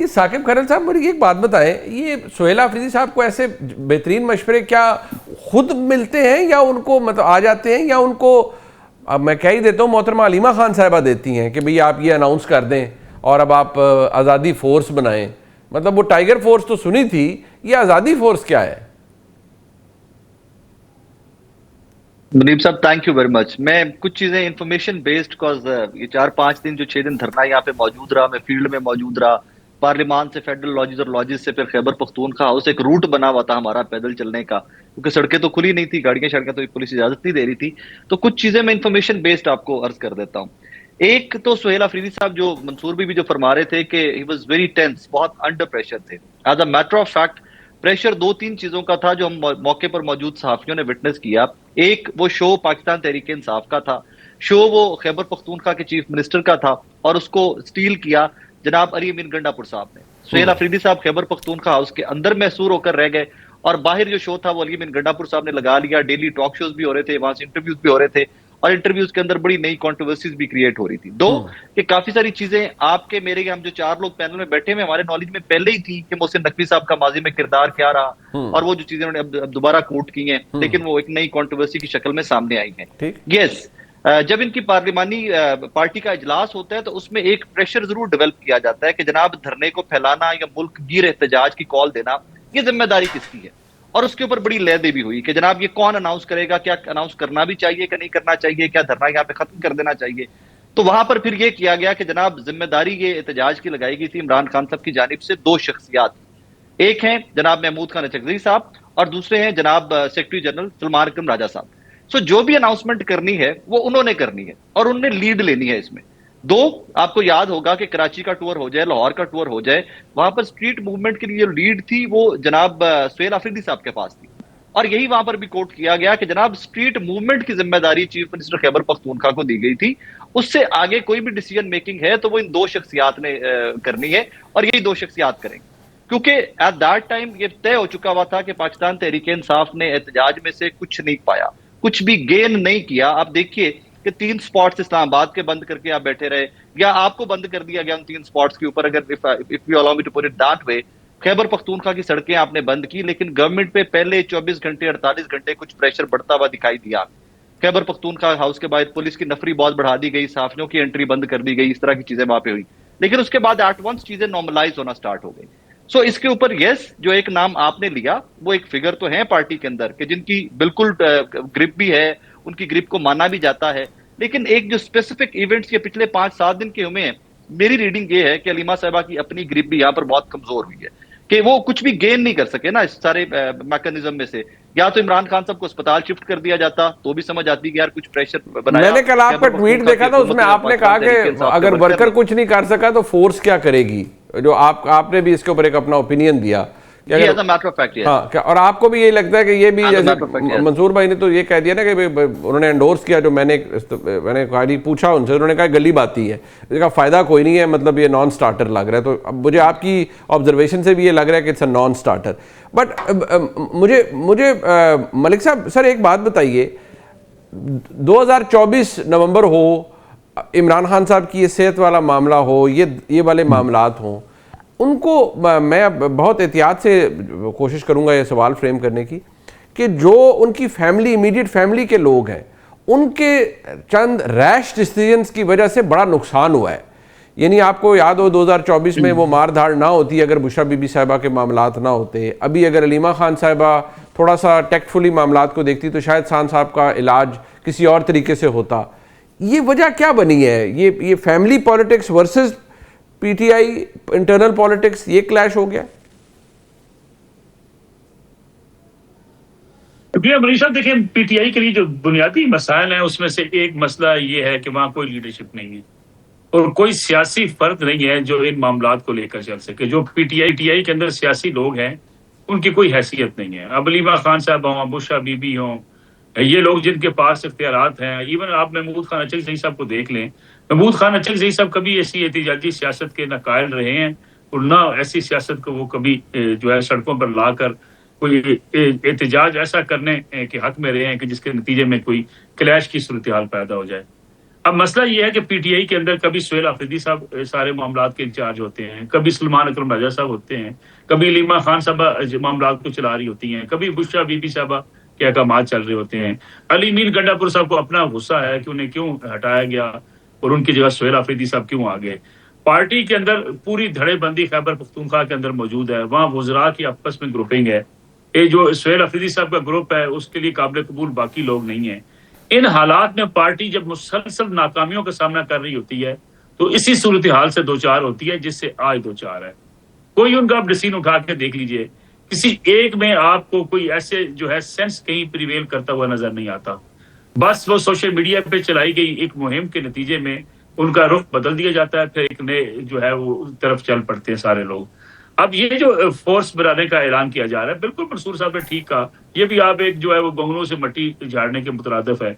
ये साकिब खैरल साहब मुझे एक बात बताएं, ये सुहेला अफरीदी साहब को ऐसे बेहतरीन मशवरे क्या खुद मिलते हैं या उनको मतलब आ जाते हैं, या उनको अब मैं कह ही देता हूँ मोहतरमा अलीमा खान साहिबा देती हैं कि भाई आप ये अनाउंस कर दें और अब आप आज़ादी फोर्स बनाएं? मतलब वो टाइगर फोर्स तो सुनी थी, ये आज़ादी फोर्स क्या है? मुनीब साहब थैंक यू वेरी मच। मैं कुछ चीजें इंफॉर्मेशन बेस्ड कॉज ये 4-5 दिन जो 6 दिन धरना यहाँ पे मौजूद रहा, मैं फील्ड में मौजूद रहा, पार्लियामान से फेडरल लॉजिस और लॉजिस से फिर खैबर पख्तूनख्वा हाउस एक रूट बना हुआ था हमारा पैदल चलने का, क्योंकि सड़कें तो खुली नहीं थी, गाड़ियां सड़कें तो पुलिस इजाजत नहीं दे रही थी। तो कुछ चीजें मैं इंफॉर्मेशन बेस्ड आपको अर्ज कर देता हूँ। एक तो सुहेल अफरीदी साहब जो मंसूर भी जो फरमा रहे थे कि ही वाज वेरी टेंस, बहुत अंडर प्रेशर थे। As a matter of fact pressure 2-3 चीजों का था जो हम मौके पर मौजूद सहाफियों ने विटनेस किया। एक वो शो पाकिस्तान तहरीक इंसाफ का था, शो वो खैबर पख्तूनख्वा के चीफ मिनिस्टर का था, और उसको स्टील किया जनाब अली अमीन गंडापुर साहब ने। सुहेल अफरीदी साहब खैबर पख्तूनख्वा हाउस के अंदर महसूर होकर रह गए, और बाहर जो शो था वो अली अमीन गंडापुर साहब ने लगा लिया। डेली टॉक शोज भी हो रहे थे, वहां से इंटरव्यूज भी हो रहे थे, और इंटरव्यूज के अंदर बड़ी नई कॉन्ट्रोवर्सीज भी क्रिएट हो रही थी। दो कि काफी सारी चीजें आपके मेरे हम जो 4 लोग पैनल में बैठे हुए हमारे नॉलेज में पहले ही थी कि मोहसिन नकवी साहब का माजी में किरदार क्या रहा, और वो जो चीजें उन्होंने अब दोबारा कोट की हैं, लेकिन वो एक नई कॉन्ट्रोवर्सी की शक्ल में सामने आई है। यस, जब इनकी पार्लिमानी पार्टी का इजलास होता है तो उसमें एक प्रेशर जरूर डेवलप किया जाता है कि जनाब धरने को फैलाना या मुल्क गिर एहतजाज की कॉल देना, ये जिम्मेदारी किसकी है। और उसके ऊपर बड़ी लहदे भी हुई कि जनाब ये कौन अनाउंस करेगा, क्या अनाउंस करना भी चाहिए कि नहीं करना चाहिए, क्या धरना यहाँ पे खत्म कर देना चाहिए। तो वहां पर फिर ये किया गया कि जनाब जिम्मेदारी ये एहतजाज की लगाई गई थी इमरान खान साहब की जानिब से 2 शख्सियात। एक हैं जनाब महमूद खान अचकजई साहब, और दूसरे हैं जनाब सेक्रेटरी जनरल सलमान अकरम राजा साहब। सो जो भी अनाउंसमेंट करनी है वो उन्होंने करनी है और उन्होंने लीड लेनी है इसमें। दो, आपको याद होगा कि कराची का टूर हो जाए, लाहौर का टूर हो जाए, वहां पर स्ट्रीट मूवमेंट की जो लीड थी वो जनाब सुहेल अफरीदी साहब के पास थी, और यही वहां पर भी कोट किया गया कि जनाब स्ट्रीट मूवमेंट की जिम्मेदारी चीफ मिनिस्टर खैबर पख्तूनख्वा को दी गई थी। उससे आगे कोई भी डिसीजन मेकिंग है तो वो इन 2 शख्सियात ने करनी है, और यही 2 शख्सियात करेंगे, क्योंकि एट दैट टाइम ये तय हो चुका हुआ था कि पाकिस्तान तहरीक इंसाफ ने एहतजाज में से कुछ नहीं पाया, कुछ भी गेन नहीं किया। आप देखिए कि 3 स्पॉट्स इस्लामाबाद के बंद करके आप बैठे रहे, या आपको बंद कर दिया गया उन 3 स्पॉट्स के ऊपर। अगर if you allow me to put it that way, Khyber Pakhtunkhwa की सड़कें आपने बंद की, लेकिन गवर्नमेंट पे पहले 24 घंटे 48 घंटे कुछ प्रेशर बढ़ता हुआ दिखाई दिया। खैबर पख्तूनख्वा हाउस के बाद पुलिस की नफरी बहुत बढ़ा दी गई, सहाफियों की एंट्री बंद कर दी गई, इस तरह की चीजें वहां पे हुई। लेकिन उसके बाद एट वंस चीजें नॉर्मलाइज होना स्टार्ट हो गई। सो इसके ऊपर यस, जो एक नाम आपने लिया वो एक फिगर तो है पार्टी के अंदर कि जिनकी बिल्कुल ग्रिप भी है, उनकी ग्रिप को माना भी जाता है। लेकिन एक जो स्पेसिफिक इवेंट्स के पिछले 5-7 दिन के हुए हैं, मेरी रीडिंग ये है कि अलीमा साहिबा की अपनी ग्रिप भी यहाँ पर बहुत कमजोर हुई है, कि वो कुछ भी गेन नहीं कर सके ना इस सारे मैकेनिज्म में से। या तो इमरान खान साहब को अस्पताल शिफ्ट कर दिया जाता तो भी समझ आती कि यार कुछ प्रेशर बनाया। मैंने कल आपका ट्वीट देखा था, उसमें आपने कहा कि अगर वर्कर कुछ नहीं कर सका तो फोर्स क्या करेगी, जो आपने भी इसके ऊपर एक अपना ओपिनियन दिया। हाँ, और आपको भी यही लगता है कि ये भी जैसे मंसूर भाई ने तो ये कह दिया ना कि उन्होंने एंडोर्स किया, जो मैंने कहा पूछा उनसे, उन्होंने कहा गली बाती है, इसका फायदा कोई नहीं है, मतलब ये नॉन स्टार्टर लग रहा है। तो अब मुझे आपकी ऑब्जर्वेशन से भी ये लग रहा है कि it's a non starter. But मुझे मलिक साहब सर एक बात बताइए, 2024 नवंबर हो, इमरान खान साहब की ये सेहत वाला मामला हो, ये वाले मामलात हों, उनको मैं बहुत एहतियात से कोशिश करूंगा ये सवाल फ्रेम करने की कि जो उनकी फैमिली, इमीडिएट फैमिली के लोग हैं, उनके चंद रैश डिसीजंस की वजह से बड़ा नुकसान हुआ है। यानी आपको याद हो 2024 में वो मार धाड़ ना होती, अगर बुशरा बीबी साहिबा के मामलात ना होते, अभी अगर अलीमा खान साहिबा थोड़ा सा टेक्टफुली मामलात को देखती तो शायद खान साहब का इलाज किसी और तरीके से होता। ये वजह क्या बनी है, ये family politics versus PTI internal politics, ये क्लैश हो गया? मनीषा देखिए, पीटीआई के लिए जो बुनियादी मसाइल हैं उसमें से एक मसला ये है कि वहां कोई लीडरशिप नहीं है और कोई सियासी फर्द नहीं है जो इन मामलात को लेकर चल सके। जो पीटीआई के अंदर सियासी लोग हैं उनकी कोई हैसियत नहीं है। अब अलीमा खान साहब हों, बुशरा बीबी हों, ये लोग जिनके पास इख्तियारात हैं, इवन आप महमूद खान अचकजई साहब को देख लें, महमूद खान अचकजई साहब कभी ऐसी एहतिजाजी सियासत के ना कायल रहे हैं और ना ऐसी सियासत को वो कभी जो है सड़कों पर लाकर कोई एहतिजाज ऐसा करने के हक में रहे हैं कि जिसके नतीजे में कोई क्लैश की सूरत हाल पैदा हो जाए। अब मसला ये है कि पीटीआई के अंदर कभी सुहेल अफरीदी साहब सारे मामलात के इंचार्ज होते हैं, कभी सलमान अकरम राजा साहब होते हैं, कभी लीमा खान साहबा मामलात को चला रही होती हैं, कभी बुशरा बीबी साहबा के अहकामात चल रहे होते हैं। अली मीर गंडापुर साहब को अपना गुस्सा है कि उन्हें क्यों हटाया गया और उनकी जगह सुहेल अफरीदी साहब क्यों आ गए। पार्टी के अंदर पूरी धड़ेबंदी खैबर पख्तूनख्वा के अंदर मौजूद है, वहाँ वज़रा की आपस में ग्रुपिंग है। ये जो सुहेल अफरीदी साहब का ग्रुप है उसके लिए काबिल कबूल बाकी लोग नहीं है। इन हालात में पार्टी जब मुसलसल नाकामियों का सामना कर रही होती है तो इसी सूरत हाल से दो चार होती है जिससे आज दो चार है। कोई उनका आप डिसीजन उठा के देख लीजिए, किसी एक में आपको कोई ऐसे जो है सेंस कहीं प्रिवेल करता हुआ नजर नहीं आता। बस वो सोशल मीडिया पे चलाई गई एक मुहिम के नतीजे में उनका रुख बदल दिया जाता है, फिर एक नए जो है वो तरफ चल पड़ते हैं सारे लोग। अब ये जो फोर्स बनाने का ऐलान किया जा रहा है, बिल्कुल मंसूर साहब ने ठीक कहा, ये भी आप एक जो है वो गंगनों से मट्टी झाड़ने के मुतरादिफ है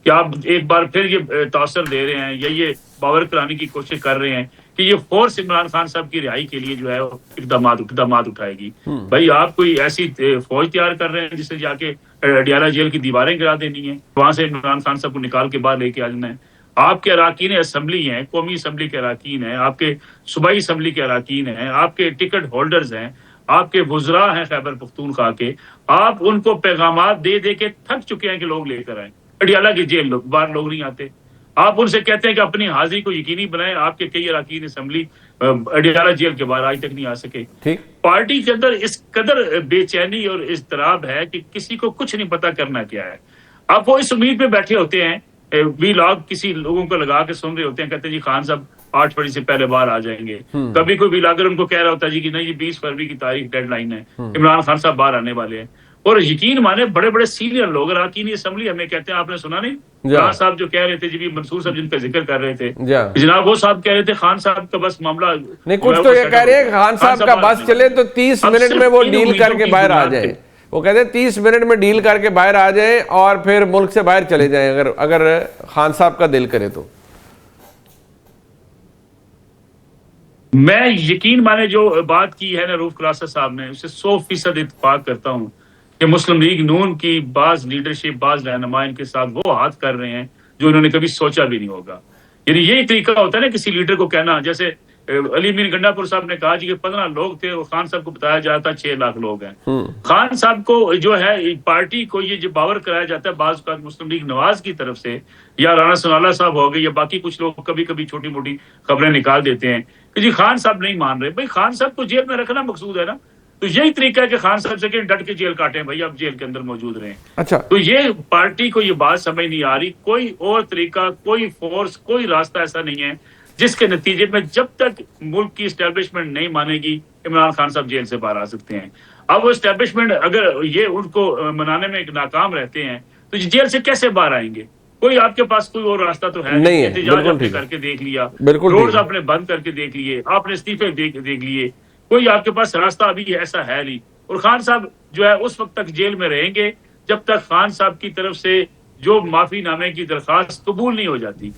कि आप एक बार फिर ये तासर दे रहे हैं या ये बावर कराने की कोशिश कर रहे हैं कि ये फोर्स इमरान खान साहब की रिहाई के लिए जो है इकदाम उठाएगी। भाई आप कोई ऐसी फौज तैयार कर रहे हैं जिससे जाके अडियाला जेल की दीवारें गिरा देनी है, वहां से इमरान खान साहब को निकाल के बाहर लेके आ जाना है। आपके अराकीन असम्बली हैं, कौमी असम्बली के अराकीन हैं, आपके सूबाई असम्बली के अराकीन हैं, आपके टिकट होल्डर्स हैं, आपके वुज़रा हैं खैबर पख्तूनख्वा के, आप उनको पैगामात दे दे के थक चुके हैं कि लोग लेकर आए। अडियाला की जेल बाहर लोग नहीं आते, आप उनसे कहते हैं कि अपनी हाजिरी को यकीनी बनाएं। आपके कई अराकीन असम्बली अडियाला जेल के बाहर आज तक नहीं आ सके। पार्टी के अंदर इस कदर बेचैनी और इज़्तिराब है कि किसी को कुछ नहीं पता करना क्या है। अब वो इस उम्मीद पे बैठे होते हैं, भी लोग किसी लोगों को लगा के सुन रहे होते हैं, कहते हैं जी खान साहब 8 फरवरी से पहले बाहर आ जाएंगे। कभी कोई व्लॉगर उनको कह रहा होता है जी कि नहीं ये 20 फरवरी की तारीख डेडलाइन है, इमरान खान साहब बाहर आने वाले हैं। और यकीन माने बड़े बड़े सीनियर लोग अराकीन असम्बली हमें कहते हैं, आपने सुना नहीं खान साहब जो कह रहे थे जी, मंसूर साहब जिनका जिक्र कर रहे थे जनाब, वो साहब कह रहे थे खान साहब का बस मामला नहीं, कुछ तो ये कह रहे हैं खान साहब का बस चले तो 30 मिनट में वो डील करके बाहर आ जाए। वो कहते हैं 30 मिनट में डील करके बाहर आ जाए और फिर मुल्क से बाहर चले जाएं अगर खान साहब का दिल करे तो। मैं यकीन माने जो बात की है ना रूफ क्लासा साहब ने, उससे 100% इत्तेफाक करता हूं कि मुस्लिम लीग नून की बाज लीडरशिप, बाज रहनुमा इनके साथ वो हाथ कर रहे हैं जो इन्होंने कभी सोचा भी नहीं होगा। यानी यही तरीका होता है ना किसी लीडर को कहना, जैसे अली मीर गंडापुर साहब ने कहा जी कि 15 लोग थे और खान साहब को बताया जाता 6 लाख लोग हैं। खान साहब को जो है पार्टी को ये जो बावर कराया जाता है बाज़ औक़ात मुस्लिम लीग नवाज की तरफ से या राणा सनाउल्लाह साहब हो गए या बाकी कुछ लोग कभी कभी छोटी मोटी खबरें निकाल देते हैं कि जी खान साहब नहीं मान रहे। भाई खान साहब को जेल में रखना मकसूद है ना, तो यही तरीका है कि खान साहब से डट के जेल काटें, भाई आप जेल के अंदर मौजूद रहें। अच्छा, तो ये पार्टी को ये बात समझ नहीं आ रही, कोई और तरीका, कोई फोर्स, कोई रास्ता ऐसा नहीं है जिसके नतीजे में जब तक मुल्क की एस्टेब्लिशमेंट नहीं मानेगी इमरान खान साहब जेल से बाहर आ सकते हैं। अब वो एस्टेब्लिशमेंट अगर ये उनको मनाने में नाकाम रहते हैं तो जेल से कैसे बाहर आएंगे? कोई आपके पास कोई और रास्ता तो है नहीं। एहतजाज आपने करके देख लिया, रोड आपने बंद करके देख लिए, आपने इस्तीफे देख लिए, कोई आपके पास रास्ता अभी ऐसा है नहीं। और खान साहब जो है उस वक्त तक जेल में रहेंगे जब तक खान साहब की तरफ से जो माफी नामे की दरखास्त कबूल नहीं हो जाती।